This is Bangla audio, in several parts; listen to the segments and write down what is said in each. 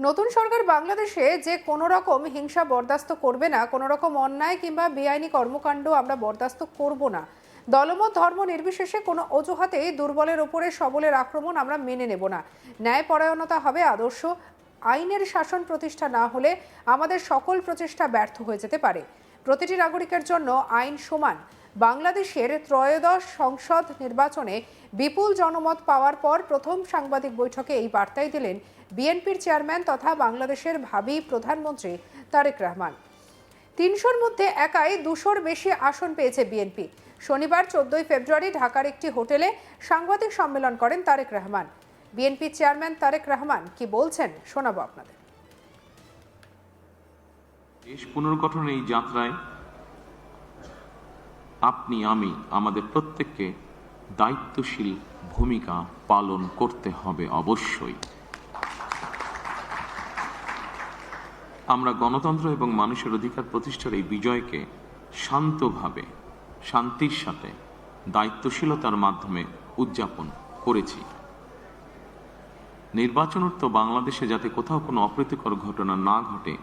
নতুন সরকার বাংলাদেশে যে কোনো রকম হিংসা বরদাস্ত করবে না, কোনো রকম অন্যায় কিংবা বেআইনি কর্মকাণ্ড আমরা বরদাস্ত করব না। দলমত ধর্ম নির্বিশেষে কোনো অজুহাতেই দুর্বলের ওপরে সবলের আক্রমণ আমরা মেনে নেব না। ন্যায়পরায়ণতা হবে আদর্শ। আইনের শাসন প্রতিষ্ঠা না হলে আমাদের সকল প্রচেষ্টা ব্যর্থ হয়ে যেতে পারে। প্রতিটি নাগরিকের জন্য আইন সমান। বাংলাদেশের ত্রয়োদশ সংসদ নির্বাচনে বিপুল জনমত পাওয়ার পর প্রথম সাংবাদিক বৈঠকে এই বার্তাই দিলেন বিএনপির চেয়ারম্যান তথা বাংলাদেশের ভাবী প্রধানমন্ত্রী তারেক রহমান। ৩০০-র মধ্যে একাই ২০০-র বেশি আসন পেয়েছে বিএনপি। শনিবার ১৪ই ফেব্রুয়ারি ঢাকার একটি হোটেলে সাংবাদিক সম্মেলন করেন তারেক রহমান। বিএনপি চেয়ারম্যান তারেক রহমান কি বলছেন শোনাবো আপনাদের। দেশ পুনর্গঠনের এই যাত্রায় আপনি আমি আমাদের প্রত্যেককে দায়িত্বশীল ভূমিকা পালন করতে হবে অবশ্যই। আমরা গণতন্ত্র এবং মানুষের অধিকার প্রতিষ্ঠার এই বিজয়কে শান্তভাবে, শান্তির সাথে, দায়িত্বশীলতার মাধ্যমে উদযাপন করেছি। নির্বাচনোত্তর বাংলাদেশে যাতে কোথাও কোনো অপ্রীতিকর ঘটনা না ঘটে,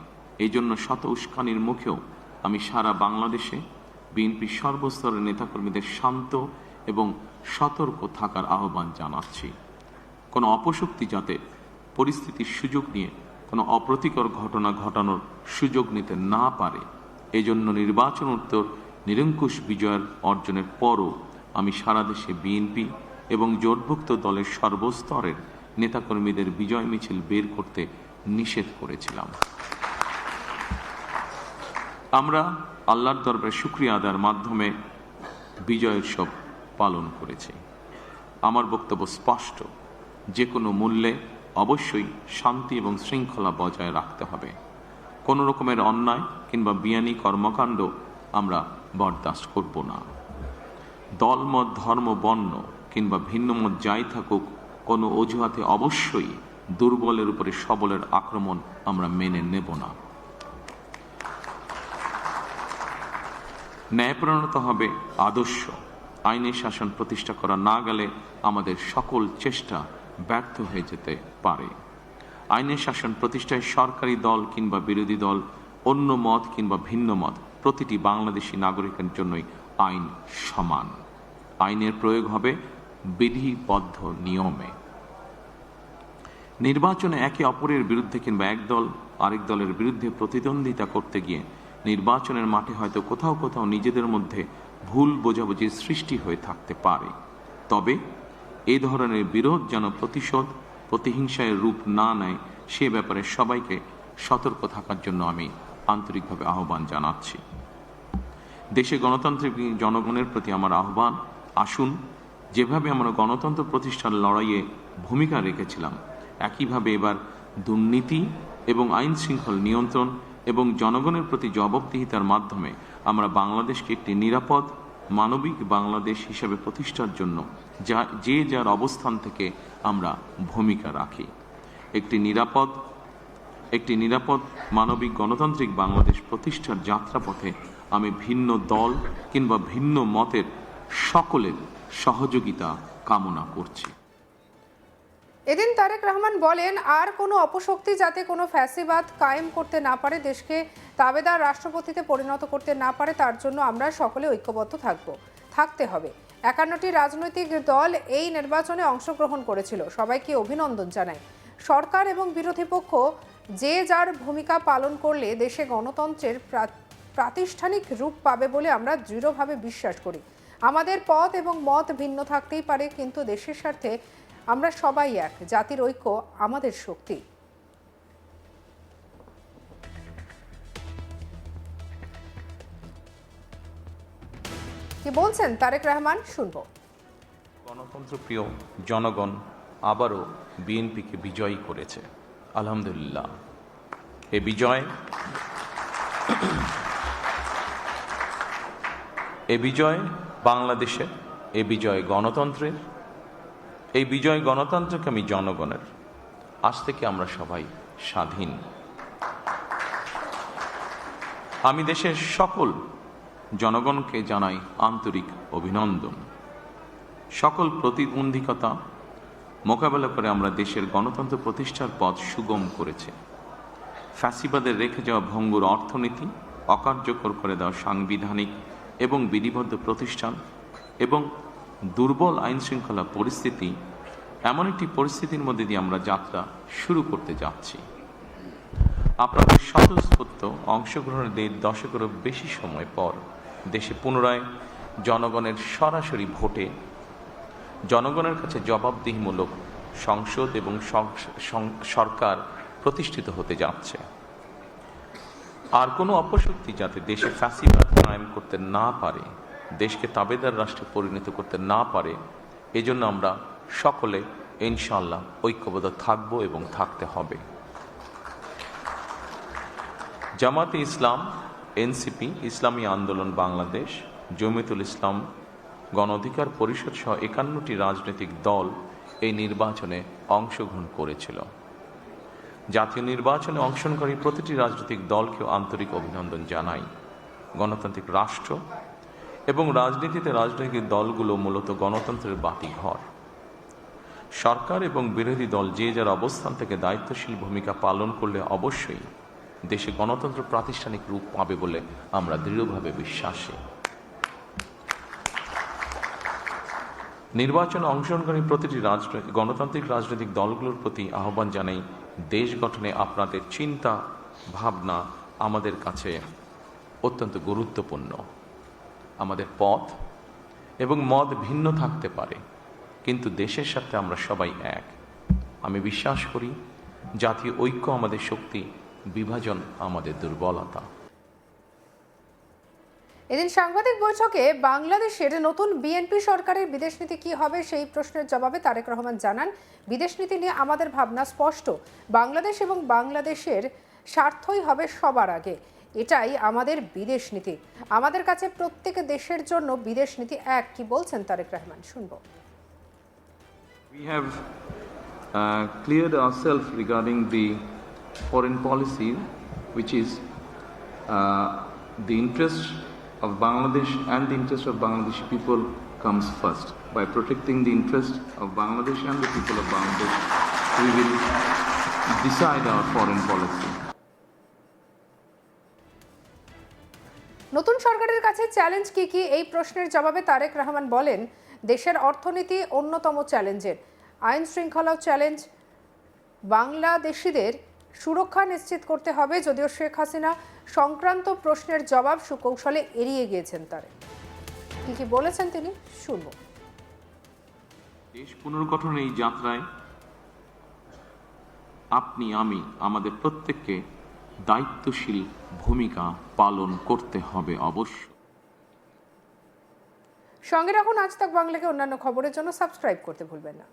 এই জন্য শত উস্কানির মুখেও আমি সারা বাংলাদেশে বিএনপির সর্বস্তরের নেতাকর্মীদের শান্ত এবং সতর্ক থাকার আহ্বান জানাচ্ছি। কোনো অপশক্তি যাতে পরিস্থিতির সুযোগ নিয়ে কোনো অপ্রীতিকর ঘটনা ঘটানোর সুযোগ নিতে না পারে, এজন্য নির্বাচনোত্তর নিরঙ্কুশ বিজয়ের অর্জনের পরও আমি সারা দেশে বিএনপি এবং জোটভুক্ত দলের সর্বস্তরের নেতাকর্মীদের বিজয় মিছিল বের করতে নিষেধ করেছিলাম। আমরা আল্লাহর দরবারে শুকরিয়া আদায়ের মাধ্যমে বিজয় উৎসব পালন করেছি। আমার বক্তব্য স্পষ্ট, যে কোনো মূল্যে অবশ্যই শান্তি এবং শৃঙ্খলা বজায় রাখতে হবে। কোনো রকমের অন্যায় কিংবা বেআইনি কর্মকাণ্ড আমরা বরদাস্ত করব না। দলমত, ধর্ম, বর্ণ কিংবা ভিন্নমত যাই থাকুক, কোনো অজুহাতে অবশ্যই দুর্বলের উপরে সবলের আক্রমণ আমরা মেনে নেব না। ন্যায়পরায়ণতা হবে আদর্শ। আইনের শাসন প্রতিষ্ঠা করা না গেলে আমাদের সকল চেষ্টা ব্যর্থ হয়ে যেতে পারে। আইনের শাসন প্রতিষ্ঠায় সরকারি দল কিংবা বিরোধী দল, অন্য মত কিংবা ভিন্ন মত, প্রতিটি বাংলাদেশি নাগরিকের জন্যই আইন সমান। আইনের প্রয়োগ হবে বিধিবদ্ধ নিয়মে। নির্বাচনে একে অপরের বিরুদ্ধে কিংবা এক দল আরেক দলের বিরুদ্ধে প্রতিদ্বন্দ্বিতা করতে গিয়ে নির্বাচনের মাঠে হয়তো কোথাও কোথাও নিজেদের মধ্যে ভুল বোঝাবুঝির সৃষ্টি হয়ে থাকতে পারে। তবে এই ধরনের বিরোধ যেন প্রতিহিংসায় রূপ না নেয়, সে ব্যাপারে সবাইকে সতর্ক থাকার জন্য আমি আন্তরিকভাবে আহ্বান জানাচ্ছি। দেশে গণতান্ত্রিক জনগণের প্রতি আমার আহ্বান, আসুন যেভাবে আমরা গণতন্ত্র প্রতিষ্ঠার লড়াইয়ে ভূমিকা রেখেছিলাম, একইভাবে এবার দুর্নীতি এবং আইন শৃঙ্খল নিয়ন্ত্রণ এবং জনগণের প্রতি জবাবদিহিতার মাধ্যমে আমরা বাংলাদেশকে একটি নিরাপদ, মানবিক বাংলাদেশ হিসেবে প্রতিষ্ঠার জন্য যে যার অবস্থান থেকে আমরা ভূমিকা রাখি। একটি নিরাপদ মানবিক গণতান্ত্রিক বাংলাদেশ প্রতিষ্ঠার যাত্রাপথে আমি ভিন্ন দল কিংবা ভিন্ন মতের সকলের সহযোগিতা কামনা করছি। এদিন তারেক রহমান বলেন, আর কোনো অপশক্তি যাতে কোনো ফ্যাসিবাদ কায়েম করতে না পারে, দেশকে তাবেদার রাষ্ট্রপতিতে পরিণত করতে না পারে, তার জন্য আমরা সকলে ঐক্যবদ্ধ থাকতে হবে। 51টি রাজনৈতিক দল এই নির্বাচনে অংশগ্রহণ করেছিল, সবাইকে অভিনন্দন জানাই। সরকার এবং বিরোধী পক্ষ যে যার ভূমিকা পালন করলে দেশে গণতন্ত্রের প্রাতিষ্ঠানিক রূপ পাবে বলে আমরা দৃঢ়ভাবে বিশ্বাস করি। আমাদের পথ এবং মত ভিন্ন থাকতেই পারে, কিন্তু দেশের স্বার্থে আমরা সবাই এক। জাতির ঐক্য আমাদের শক্তি। কি বলছেন তারেক রহমান, শুনবো। গণতন্ত্র প্রিয় জনগণ আবারও বিএনপিকে বিজয়ী করেছে, আলহামদুলিল্লাহ। এ বিজয় বাংলাদেশের, এ বিজয় গণতন্ত্রের, এই বিজয় গণতন্ত্রকামী জনগণের। আজ থেকে আমরা সবাই স্বাধীন। আমি দেশের সকল জনগণকে জানাই আন্তরিক অভিনন্দন। সকল প্রতিবন্ধকতা মোকাবেলা করে আমরা দেশের গণতন্ত্র প্রতিষ্ঠার পথ সুগম করেছি। ফ্যাসিবাদের রেখে যাওয়া ভঙ্গুর অর্থনীতি, অকার্যকর করে দেওয়া সাংবিধানিক এবং বিধিবদ্ধ প্রতিষ্ঠান এবং দুর্বল আইন শৃঙ্খলা পরিস্থিতি, এমন একটি পরিস্থিতির মধ্যে দিয়ে আমরা যাত্রা শুরু করতে যাচ্ছি। আপনাদের স্বতঃস্ফূর্ত অংশগ্রহণের 1.5 দশকেরও বেশি সময় পর দেশে পুনরায় জনগণের সরাসরি ভোটে জনগণের কাছে জবাবদিহিমূলক সংসদ এবং সরকার প্রতিষ্ঠিত হতে যাচ্ছে। আর কোনো অপশক্তি যাতে দেশে ফ্যাসিবাদ কায়েম করতে না পারে, দেশকে তাবেদার রাষ্ট্রে পরিণত করতে না পারে, এজন্য আমরা সকলে ইনশাআল্লাহ ঐক্যবদ্ধ থাকব এবং থাকতে হবে। জামাতে ইসলাম, এনসিপি, ইসলামী আন্দোলন বাংলাদেশ, জমিয়তুল ইসলাম, গণ অধিকার পরিষদ সহ 51টি রাজনৈতিক দল এই নির্বাচনে অংশগ্রহণ করেছিল। জাতীয় নির্বাচনে অংশগ্রহণকারী প্রতিটি রাজনৈতিক দলকেও আন্তরিক অভিনন্দন জানাই। গণতান্ত্রিক রাষ্ট্র এবং রাজনীতিতে রাজনৈতিক দলগুলো মূলত গণতন্ত্রের বাতিঘর। সরকার এবং বিরোধী দল যে যার অবস্থান থেকে দায়িত্বশীল ভূমিকা পালন করলে অবশ্যই দেশে গণতন্ত্র প্রাতিষ্ঠানিক রূপ পাবে বলে আমরা দৃঢ়ভাবে বিশ্বাসী। নির্বাচনে অংশগ্রহণকারী প্রতিটি গণতান্ত্রিক রাজনৈতিক দলগুলোর প্রতি আহ্বান জানাই, দেশ গঠনে আপনাদের চিন্তা ভাবনা আমাদের কাছে অত্যন্ত গুরুত্বপূর্ণ। আমাদের পথ এবং মত ভিন্ন থাকতে পারে, কিন্তু দেশের সাথে আমরা সবাই এক। আমি বিশ্বাস করি জাতীয় ঐক্য আমাদের শক্তি, বিভাজন আমাদের দুর্বলতা। এদিন সাংবাদিক বৈঠকে বাংলাদেশের নতুন বিএনপি সরকারের বিদেশ নীতি কি হবে সেই প্রশ্নের জবাবে তারেক রহমান জানান, বিদেশ নীতি নিয়ে আমাদের ভাবনা স্পষ্ট। বাংলাদেশ এবং বাংলাদেশের স্বার্থই হবে সবার আগে। এটাই আমাদের বিদেশ নীতি। আমাদের কাছে প্রত্যেক দেশের জন্য বিদেশ নীতি এক। কি বলছেন তারেক রহমান, শুনবো। We have cleared ourselves regarding the foreign policy, which is the interest of Bangladesh and the interest of Bangladeshi people comes first. By protecting the interest of Bangladesh and the people of Bangladesh, we will decide our foreign policy. নতুন সরকারের কাছে চ্যালেঞ্জ কি কি, এই প্রশ্নের জবাবে তারেক রহমান বলেন, দেশের অর্থনীতি অন্যতম চ্যালেঞ্জের, আইন শৃঙ্খলাও চ্যালেঞ্জ। বাংলাদেশিদের সুরক্ষা নিশ্চিত করতে হবে। যদিও শেখ হাসিনা সংক্রান্ত প্রশ্নের জবাব সুকৌশলে এড়িয়ে গিয়েছেন তারেক। কি কি বলেছেন তিনি, শুনব। দেশ পুনর্গঠনের এই যাত্রায় আপনি, আমি, আমাদের প্রত্যেককে দায়িত্বশীল ভূমিকা পালন করতে হবে অবশ্য। সঙ্গে রাখুন আজ তাক বাংলাকে। অন্যান্য খবরের জন্য সাবস্ক্রাইব করতে ভুলবেন না।